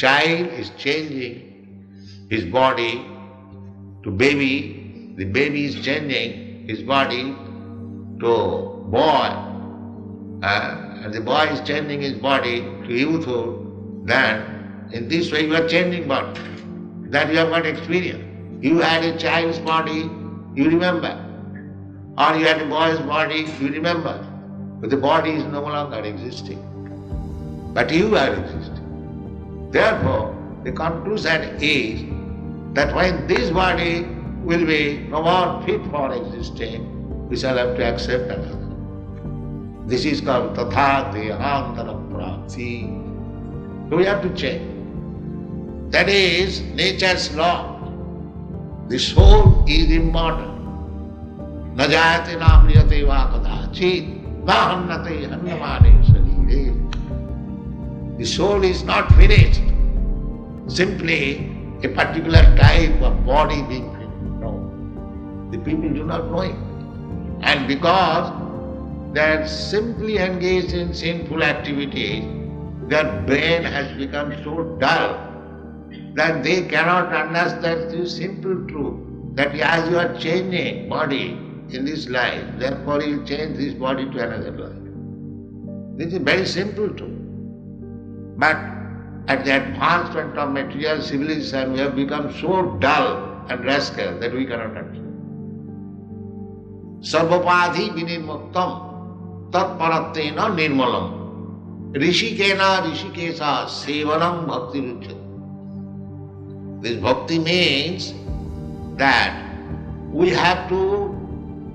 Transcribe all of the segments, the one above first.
child is changing his body to baby, the baby is changing his body to boy, and the boy is changing his body to youthful, then in this way you are changing body. That you have got experience. You had a child's body, you remember. Or you had a boy's body, you remember. But the body is no longer existing. But you are existing. Therefore, the conclusion is that when this body will be no more fit for existing, we shall have to accept another. This is called tatha dehantara prapti. So we have to change. That is nature's law. The soul is immortal. Na jayate na mriyate va kadachit na hannate hannamane sarire. The soul is not finished. Simply a particular type of body being finished. No. The people do not know it. And because they are simply engaged in sinful activities, their brain has become so dull that they cannot understand the simple truth that as you are changing body in this life, therefore you change this body to another life. This is very simple truth. But at the advancement of material civilization, we have become so dull and rascal that we cannot understand. Sarvapadhi vinirmuktam tatparatena nirmalam rishikena rishikesa sevanam bhakti ruchyate. This bhakti means that we have to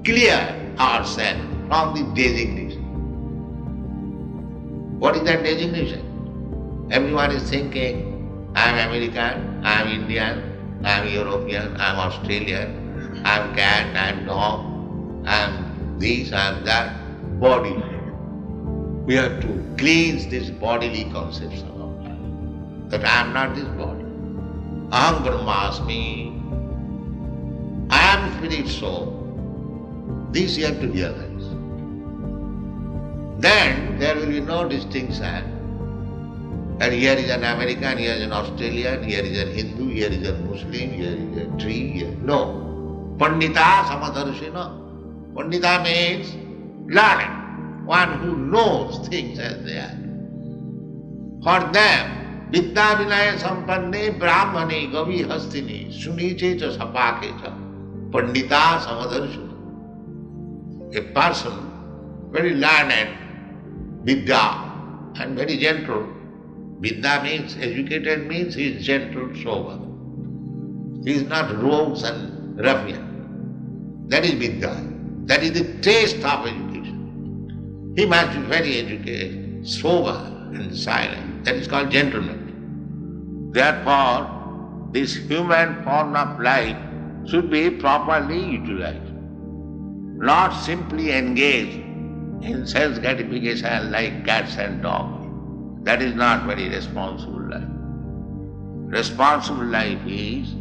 clear ourselves from the designation. What is that designation? Everyone is thinking, I am American, I am Indian, I am European, I am Australian, I am cat, I am dog, I am this, I am that. Body. We have to cleanse this bodily conception of life. That I am not this body. Aham Brahmasmi. I am spirit soul. This you have to realize. Then there will be no distinction. And here is an American, here is an Australian, here is a Hindu, here is a Muslim, here is a tree. Here. No. Pandita Samadarshina. Pandita means learned, one who knows things as they are. For them, Vidya Vinaya Sampanne Brahmane Gavi Hastini Suniche cha Sapake cha Pandita Samadarshana. A person very learned, Vidya, and very gentle. Vidya means educated, means he is gentle, sober. He is not rogues and ruffian. That is Vidya. That is the taste of education. He must be very educated, sober and silent. That is called gentleman. Therefore, this human form of life should be properly utilized, not simply engaged in sense gratification like cats and dogs. That is not very responsible life. Responsible life is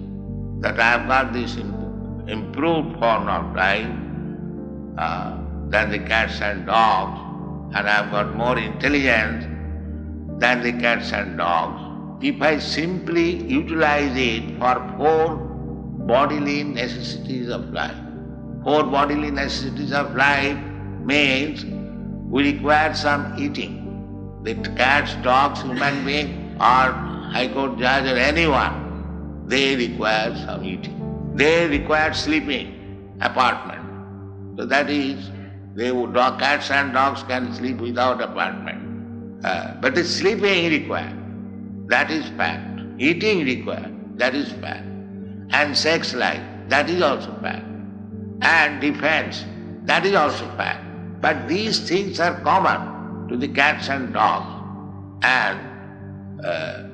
that I have got this improved form of life than the cats and dogs, and I have got more intelligence than the cats and dogs. If I simply utilize it for 4 bodily necessities of life. 4 bodily necessities of life means we require some eating. The cats, dogs, human being, or High Court judge or anyone, they require some eating. They require sleeping, apartment. So that is, cats and dogs can sleep without apartment. But the sleeping required, that is fact. Eating required, that is fact. And sex life, that is also fact. And defense, that is also fact. But these things are common to the cats and dogs and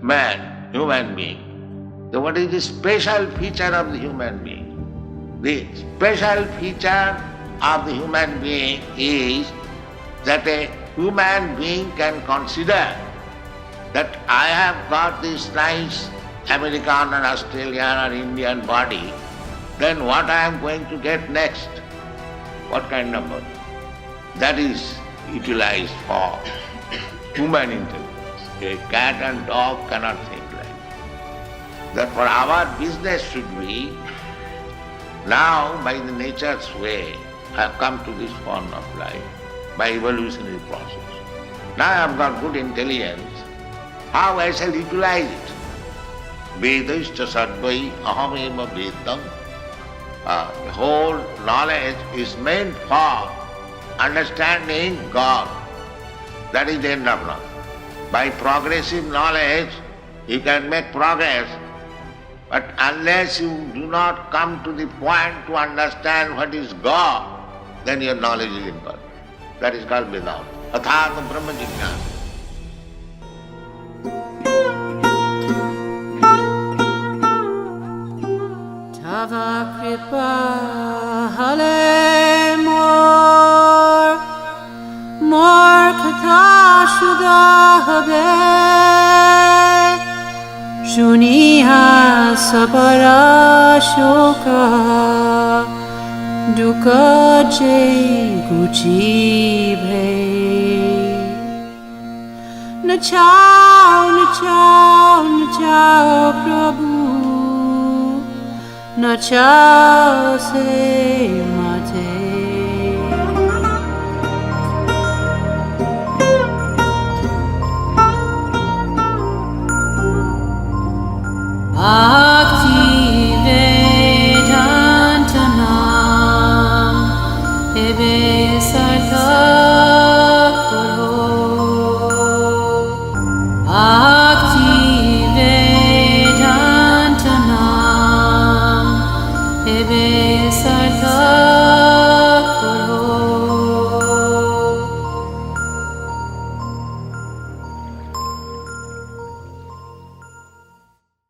man, human being. So what is the special feature of the human being? The special feature of the human being is that a human being can consider that I have got this nice American and Australian or Indian body, then what I am going to get next? What kind of body? That is utilized for human intelligence. A cat and dog cannot think like Therefore our business should be, now by the nature's way, I have come to this form of life, by evolutionary process. Now I have got good intelligence, how I shall utilize it? Vedaischa sarvai ahameva vedam. The whole knowledge is meant for understanding God. That is the end of knowledge. By progressive knowledge, you can make progress, but unless you do not come to the point to understand what is God, then your knowledge is imperfect. That is called Vedanta. Athāta Brahma Jiññāsa. Tava kripa hale mor katha shuddha habe shuniha sabara shoka dukkha je guchi bhe na chao Prabhu na chao se mate. Bhakti Vedanta Nam Ebe Sartha Karo. Bhakti Vedanta Nam Ebe Sartha